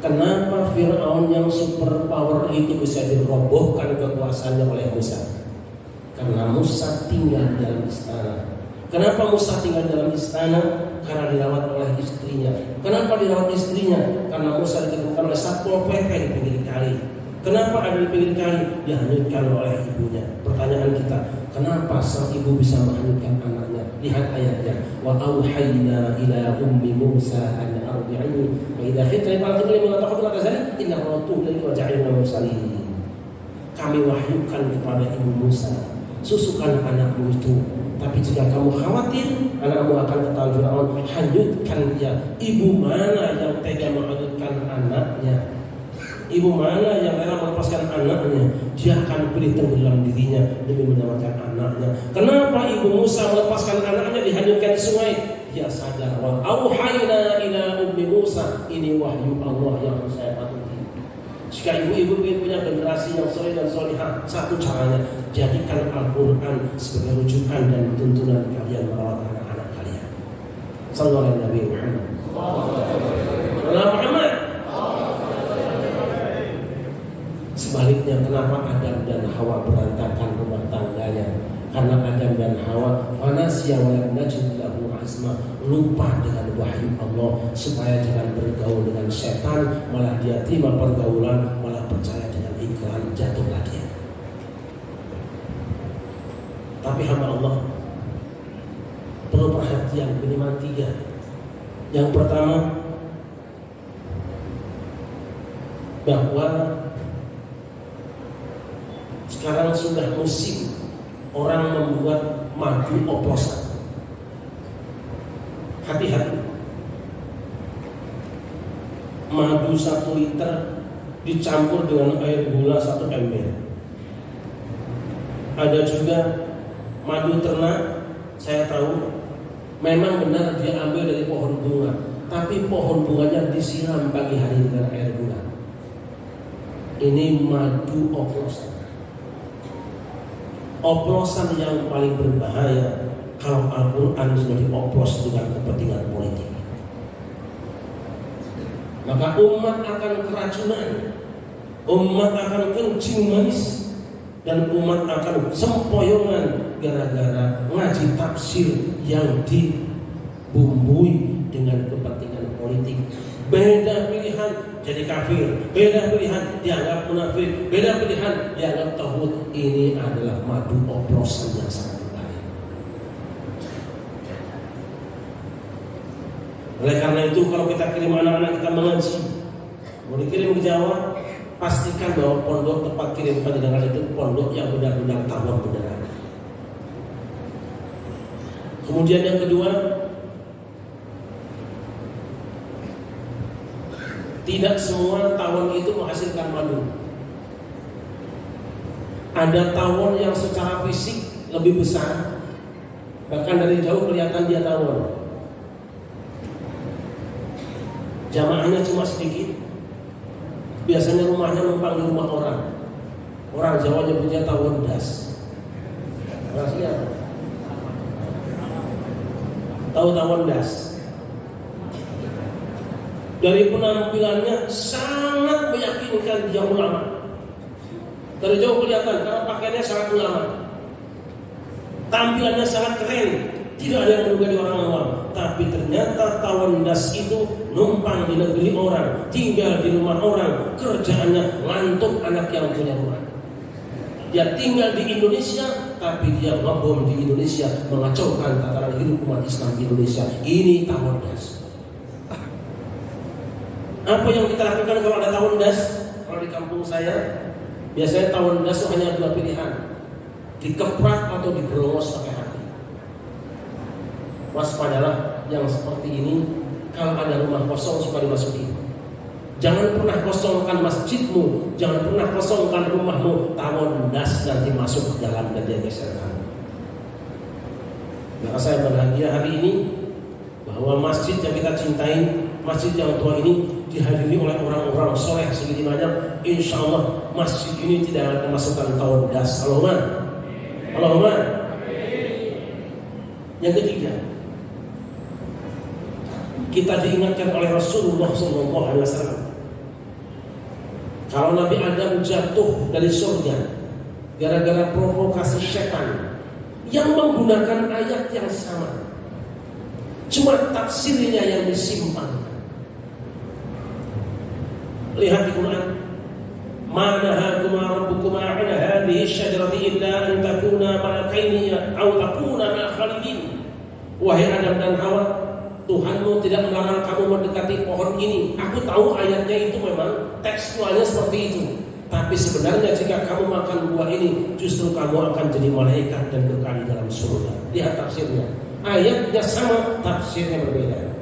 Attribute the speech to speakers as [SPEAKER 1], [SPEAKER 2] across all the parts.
[SPEAKER 1] Kenapa Fir'aun yang super power itu bisa dirobohkan kekuasaannya oleh Musa? Karena Musa tinggal dalam istana. Kenapa Musa tinggal dalam istana? Karena dirawat oleh istrinya. Kenapa dirawat istrinya? Karena Musa ditemukan oleh Satpol PP di pinggir kali. Kenapa ada di pinggir kali? Dihanyutkan oleh ibunya. Pertanyaan kita, kenapa sang ibu bisa menghanyutkan anaknya? Lihat ayatnya. Wa auhayna ila ummi Musa an ardi'i wa idza khifti fala taqulu la taqulu kadzalik inna ratuhu wa ja'alna mursalin. Kami wahyukan kepada ibu Musa, susukan anakmu itu. Tapi jika kamu khawatir anakmu akan ketahuan Fir'aun, hanyutkan dia. Ibu mana yang tega menghanyutkan anaknya? Ibu mana yang rela melepaskan anaknya? Dia akan pilih tenggelam dirinya demi menyelamatkan anaknya. Kenapa ibu Musa melepaskan anaknya dihanyutkan di sungai? Dia sadar, wa auhayna ila ummi Musa, ini wahyu Allah yang saya patuhi. Jika ibu-ibu ingin punya generasi yang soleh dan solihah, satu caranya, jadikan Al-Quran sebagai rujukan dan tuntunan kalian merawat anak-anak kalian. Sallallahu alaihi Nabi Muhammad. Muhammad. Sebaliknya, kenapa Adam dan Hawa berantakan rumah tangganya? Karena Adam dan Hawa fanasya wa lam najid lahu azma, lupa dengan wahyu Allah supaya jangan bergaul dengan setan, malah dia terima pergaulan, malah percaya dengan iklan, jatuhlah dia. Tapi hamba Allah perlu perhatian minimal 3. Yang pertama, bahwa sekarang sudah musim orang membuat madu oplosan. Hati-hati. Madu 1 liter dicampur dengan air gula 1 ember. Ada juga madu ternak, saya tahu memang benar dia ambil dari pohon bunga, tapi pohon bunganya disiram pagi hari dengan air gula. Ini madu oplosan. Oplosan yang paling berbahaya kalau Al-Quran sudah dioplos dengan kepentingan politik. Maka umat akan keracunan, umat akan kencing manis, dan umat akan sempoyongan gara-gara ngaji tafsir yang dibumbui dengan kepentingan politik. Beda pilihan jadi kafir, beda pilihan dianggap munafik, beda pilihan dianggap tauhid. Ini adalah madu oplosan yang sangat berbahaya. Oleh karena itu, kalau kita kirim anak-anak kita mengaji, mau dikirim ke Jawa, pastikan bahwa pondok tempat kirim pendidikan itu pondok yang benar-benar tawon beneran. Kemudian yang kedua, tidak semua tawon itu menghasilkan madu. Ada tawon yang secara fisik lebih besar, bahkan dari jauh kelihatan dia tawon. Jamaahnya cuma sedikit. Biasanya rumahnya numpang di rumah orang. Orang Jawa nyebutnya tawon das. Rahasia. Tahu tawon das? Dari penampilannya sangat meyakinkan dia ulama. Dari jauh kelihatan karena pakaiannya sangat ulama. Tampilannya sangat keren, tidak ada yang menduga di orang awam. Tapi ternyata tawon das itu numpang di negeri orang, tinggal di rumah orang, kerjaannya ngantuk anak yang punya rumah. Dia tinggal di Indonesia, tapi dia ngebom di Indonesia, mengacaukan tatanan hidup umat Islam di Indonesia. Ini tawon das. Apa yang kita lakukan kalau ada tawon das? Kalau di kampung saya, biasanya tawon das hanya 2 pilihan, dikeprak atau diberongos pakai hati. Waspadalah yang seperti ini. Kalau ada rumah kosong suka dimasuki. Jangan pernah kosongkan masjidmu, jangan pernah kosongkan rumahmu. Tawon das nanti masuk ke dalam dan dia geser kamu. Maka saya bahagia hari ini bahwa masjid yang kita cintai, masjid yang tua ini dihadiri oleh orang-orang soleh segini banyak. Insya Allah masjid ini tidak akan kemasukan tawon das. Allahumma. Allahumma. Yang ketiga, kita diingatkan oleh Rasulullah SAW Kalau Nabi Adam jatuh dari surga gara-gara provokasi setan yang menggunakan ayat yang sama, cuma tafsirnya yang disimpangkan. Lihat di Quran, ma nahakuma rabbukuma 'an hadhihi asy-syajarati illa an takuna malakaini aw takuna minal khalidin. Wahai Adam dan Hawa, Tuhanmu tidak melarang kamu mendekati pohon ini. Aku tahu ayatnya itu memang tekstualnya seperti itu, tapi sebenarnya jika kamu makan buah ini, justru kamu akan jadi malaikat dan kekal di dalam surga. Lihat tafsirnya. Ayatnya sama, tafsirnya berbeda.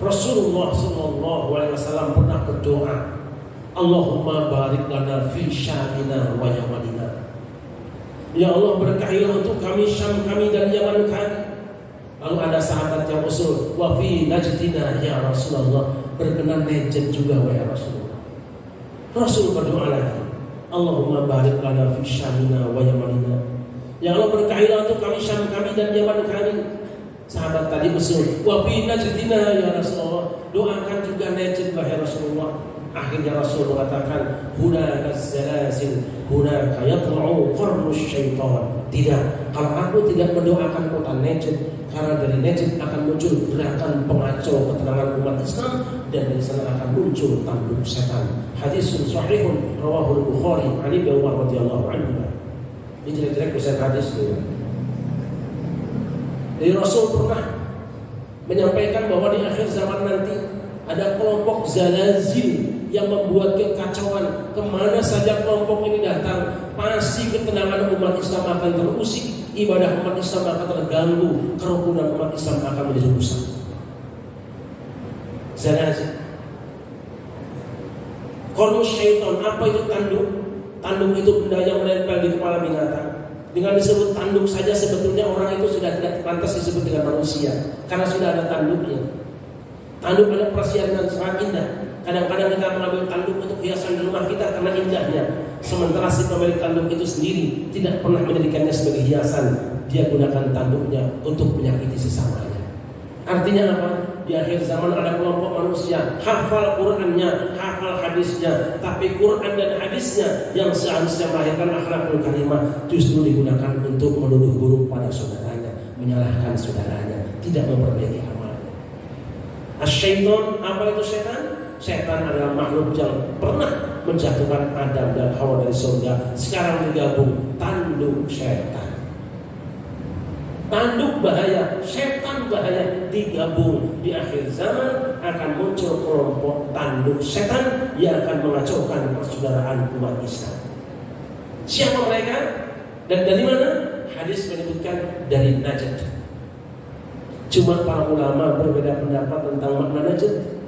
[SPEAKER 1] Rasulullah SAW pernah berdoa, Allahumma barik lana fi syamina wa yamanina. Ya Allah, berkahilah untuk kami Syam kami dan Yaman kami. Lalu ada sahabat yang usul, wa fi najdina ya Rasulullah, berkenan Najd juga wahai Rasulullah. Rasul berdoa lagi, Allahumma barik lana fi syamina wa yamanina. Ya Allah, berkahilah untuk kami Syam kami dan Yaman kami. Sahabat tadi usul, wa fi najdina ya Rasulullah, doakan juga Najd wahai Rasulullah. Akhirnya Rasul mengatakan, hunaka zalazil, hunaka yatlu'u qarnu syaitan. Tidak, kalau aku tidak mendoakan kota Najd, karena dari Najd akan muncul gerakan pengacau ketenangan umat Islam, dan dari sana akan muncul tanduk setan. Hadisun sahihun rawahul Bukhari Ali bin Umar radhiyallahu anhu. Ini jelek-jelek besar hadis ya. Jadi Rasul pernah menyampaikan bahwa di akhir zaman nanti ada kelompok zalazil yang membuat kekacauan. Kemana saja kelompok ini datang, pasti ketenangan umat Islam akan terusik, ibadah umat Islam akan terganggu, kerukunan umat Islam akan menjadi rusak. Zalazil. Qarnus syaitan, apa itu tanduk? Tanduk itu benda yang menempel di kepala binatang. Dengan disebut tanduk saja sebetulnya orang itu sudah tidak pantas disebut dengan manusia, karena sudah ada tanduknya. Tanduk adalah persiapan yang sangat indah. Kadang-kadang kita mengambil tanduk untuk hiasan di rumah kita karena indahnya, sementara si pemilik tanduk itu sendiri tidak pernah menjadikannya sebagai hiasan. Dia gunakan tanduknya untuk menyakiti sesamanya. Artinya apa? Di akhir zaman ada kelompok manusia hafal Qur'annya, hafal hadisnya, tapi Qur'an dan hadisnya yang seharusnya melahirkan akhlakul karimah justru digunakan untuk menuduh buruk pada saudaranya, menyalahkan saudaranya, tidak memperbaiki amalnya. Asyaiton, apa itu setan? Setan adalah makhluk yang pernah menjatuhkan Adam dan Hawa dari surga. Sekarang digabung, tanduk setan. Tanduk bahaya, setan bahaya, digabung. Di akhir zaman akan muncul kelompok tanduk setan yang akan mengacaukan persaudaraan umat Islam. Siapa mereka? Dan dari mana? Hadis menyebutkan dari Najd. Cuma para ulama berbeda pendapat tentang makna Najd.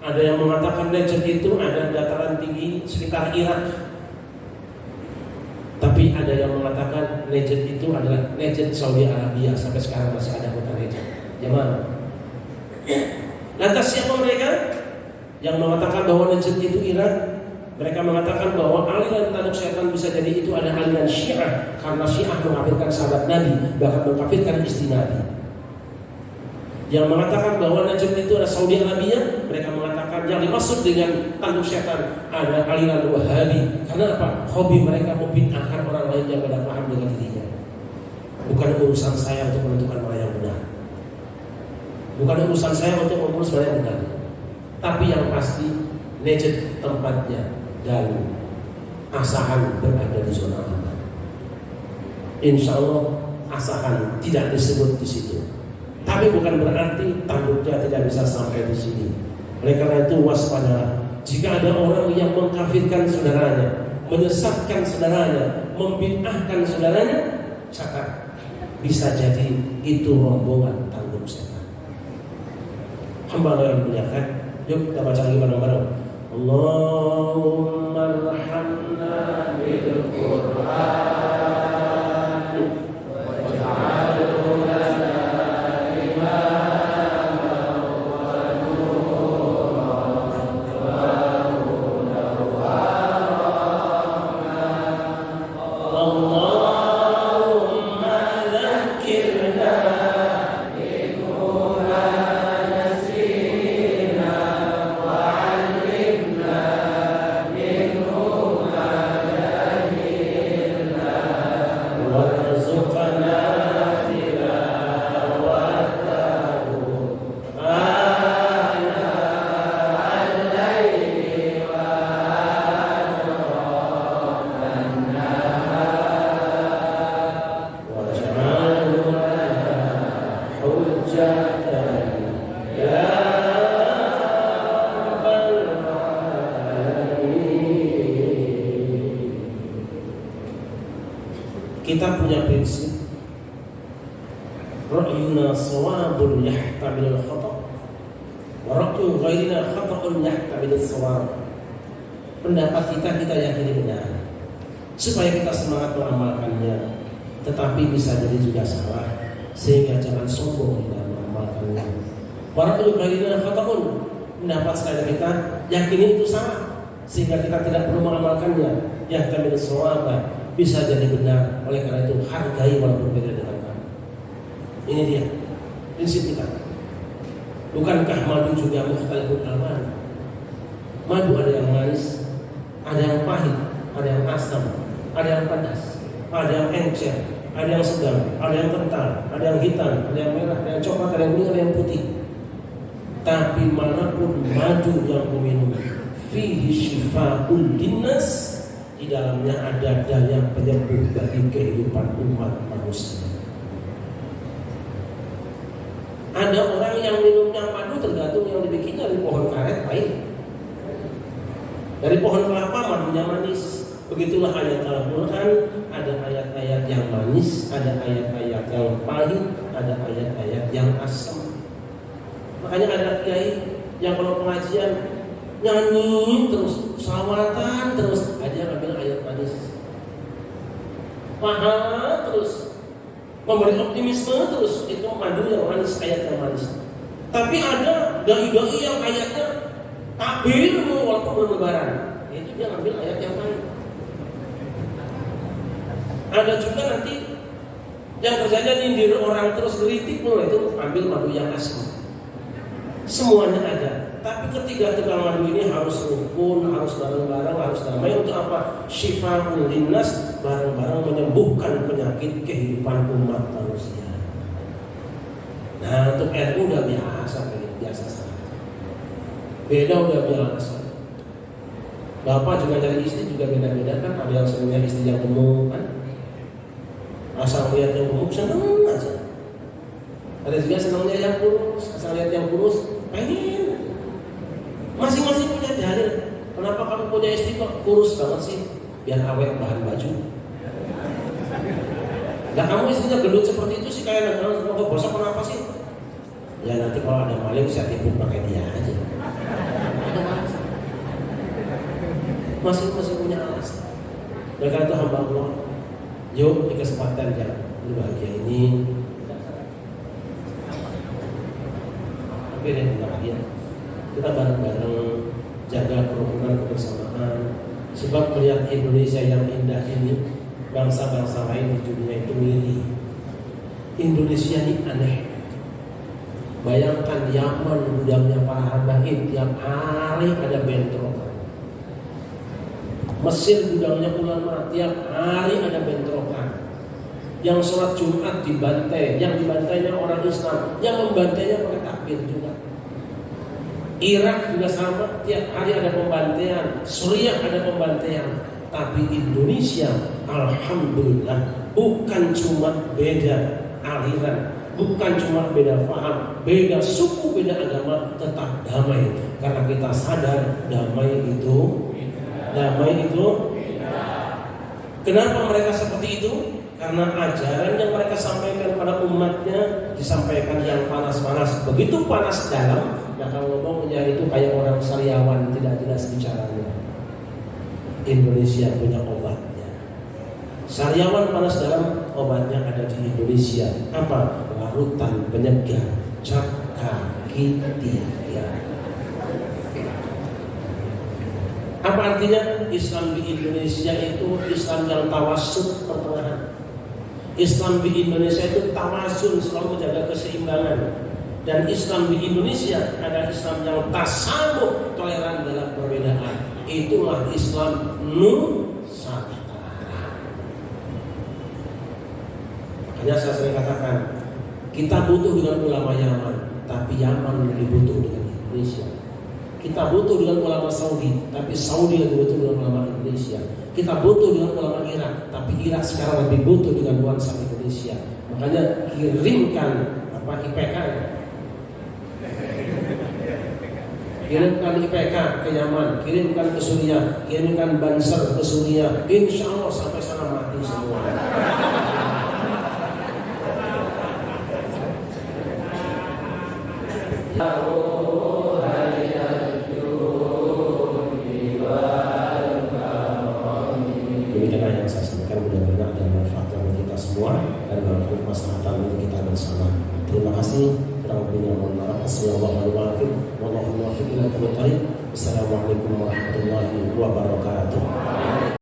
[SPEAKER 1] Ada yang mengatakan Najd itu ada dataran tinggi sekitar Irak. Tapi ada yang mengatakan Najd itu adalah Najd Saudi Arabia. Sampai sekarang masih ada kota Najd. Yang mana? Lantas siapa mereka? Yang mengatakan bahwa Najd itu Irak. Mereka mengatakan bahwa aliran tanduk setan bisa jadi itu ada aliran Syiah, karena Syiah mengkafirkan sahabat Nabi, bahkan mengkafirkan istri Nabi. Yang mengatakan bahwa Najd itu adalah Saudi Arabia, mereka mengatakan yang dimaksud dengan tanduk setan ada aliran Wahabi. Karena apa? Hobi mereka membid'ahkan orang lain yang tidak paham dengan dirinya. Bukan urusan saya untuk menentukan mana yang benar. Bukan urusan saya untuk mengurus mana yang benar. Tapi yang pasti Najd tempatnya dan Asahan berada di zona aman. Insya Allah Asahan tidak disebut di situ. Tapi bukan berarti tanduknya tidak bisa sampai di sini. Oleh karena itu waspadalah. Jika ada orang yang mengkafirkan saudaranya, menyesatkan saudaranya, membid'ahkan saudaranya, catat, bisa jadi itu rombongan tanduk setan. Hamba yang dimuliakan, yuk kita baca lagi bareng-bareng. Allahumma arhamna bil Qur'an.
[SPEAKER 2] Amin.
[SPEAKER 1] Kita punya prinsip ra'yuna shawabun yahtamilul khata' wa ra'yu ghairina khata'un yahtamilus shawab. Pendapat kita yakini benar supaya kita semangat mengamalkannya, tetapi bisa jadi juga salah, sehingga jangan sombong dalam mengamalkannya. Wa ra'yu ghairina khata'un, pendapat selain kita yakini itu salah, sehingga kita tidak perlu mengamalkannya. Yahtamilus shawab, bisa jadi benar. Oleh karena itu hargai walaupun beda dengan kamu. Ini dia prinsip kita. Bukankah madu juga mukhtalifun alwan? Madu ada yang manis, ada yang pahit, ada yang asam, ada yang pedas, ada yang encer, ada yang sedang, ada yang kental, ada yang hitam, ada yang merah, ada yang coklat, ada yang kuning, ada yang putih. Tapi manapun madu yang kau minum, fihi syifa'un linnas, di dalamnya ada daya penyembuh bagi kehidupan umat manusia. Ada orang yang minumnya madu tergantung yang dibikinnya dari pohon karet pahit, dari pohon kelapa madunya manis. Begitulah ayat Al-Quran, ada ayat-ayat yang manis, ada ayat-ayat yang pahit, ada ayat-ayat yang asam. Makanya ada kiai yang kalau pengajian nyanyi terus, salawatan terus, aja ambil ayat manis, paham terus, memberi optimisme terus, itu madu yang manis, ayat yang manis. Tapi ada dai-dai yang ayatnya takbir walaupun belum lebaran, itu dia ambil ayat yang pahit. Ada juga nanti yang kerjanya nyindir orang terus kritik pun, itu ambil madu yang asam. Semuanya ada. Tapi ketiga tukang madu ini harus rukun, harus bareng-bareng, harus damai. Untuk apa? Syifa'un linnas, bareng-bareng menyembuhkan penyakit kehidupan umat manusia. Nah, untuk NU udah biasa saja. Beda udah biasa. Bapak juga cari istri juga beda-beda kan. Ada yang senangnya istri yang gemuk kan. Asal lihat yang gemuk seneng aja. Ada juga senangnya yang kurus, asal lihat yang kurus pengen. Masing-masing punya dalil. Kenapa kamu punya istri kok kurus banget sih? Biar awet bahan baju. Nah, kamu istrinya gendut seperti itu sih, kayak nggak kok bosok, kenapa sih? Ya nanti kalau ada maling saya tipu pakai dia aja. Masing-masing punya alasan. Mereka itu hamba Allah. Yuk di kesempatan yang berbahagia ini, tapi yang berbahagia, kita bareng-bareng jaga kerukunan kebersamaan. Sebab melihat Indonesia yang indah ini, bangsa-bangsa lain di dunia itu iri. Indonesia ini aneh. Bayangkan Yaman, gudangnya para habaib, tiap hari ada bentrokan. Mesir gudangnya ulama, tiap hari ada bentrokan. Yang sholat Jumat dibantai, yang dibantainya orang Islam, yang membantainya pakai takbir juga. Irak juga sama, tiap hari ada pembantaian. Suriah ada pembantaian. Tapi Indonesia, alhamdulillah, bukan cuma beda aliran, bukan cuma beda paham, beda suku, beda agama, tetap damai. Karena kita sadar damai itu. Kenapa mereka seperti itu? Karena ajaran yang mereka sampaikan pada umatnya disampaikan yang panas-panas. Begitu panas dalam, nah kalau ngomongnya itu kayak orang sariawan, tidak jelas bicaranya. Indonesia punya obatnya. Sariawan panas dalam, obatnya ada di Indonesia. Apa? Larutan penyegar, caka, ya. Apa artinya? Islam di Indonesia itu Islam yang tawassut, pertengahan. Islam di Indonesia itu tawasul, selalu menjaga keseimbangan. Dan Islam di Indonesia adalah Islam yang tasamuh, toleran dalam perbedaan. Itulah Islam Nusantara. Makanya saya sering katakan, kita butuh dengan ulama Yaman, tapi Yaman lebih butuh dengan Indonesia. Kita butuh dengan ulama Saudi, tapi Saudi lebih butuh dengan ulama Indonesia. Kita butuh dengan ulama Irak, tapi Irak sekarang lebih butuh dengan nuansa Indonesia. Makanya kirimkan IPK, kirimkan IPK ke Yaman, kirimkan ke Suriah, kirimkan Banser ke Suriah. Insya Allah sampai sana mati semua. Demikianlah yang saya sampaikan, mudah-mudahan ada manfaat bagi kita semua dan memberikan kemaslahatan untuk kita bersama. Terima kasih. Kurang lebihnya mohon maaf. Assalamualaikum warahmatullahi wabarakatuh.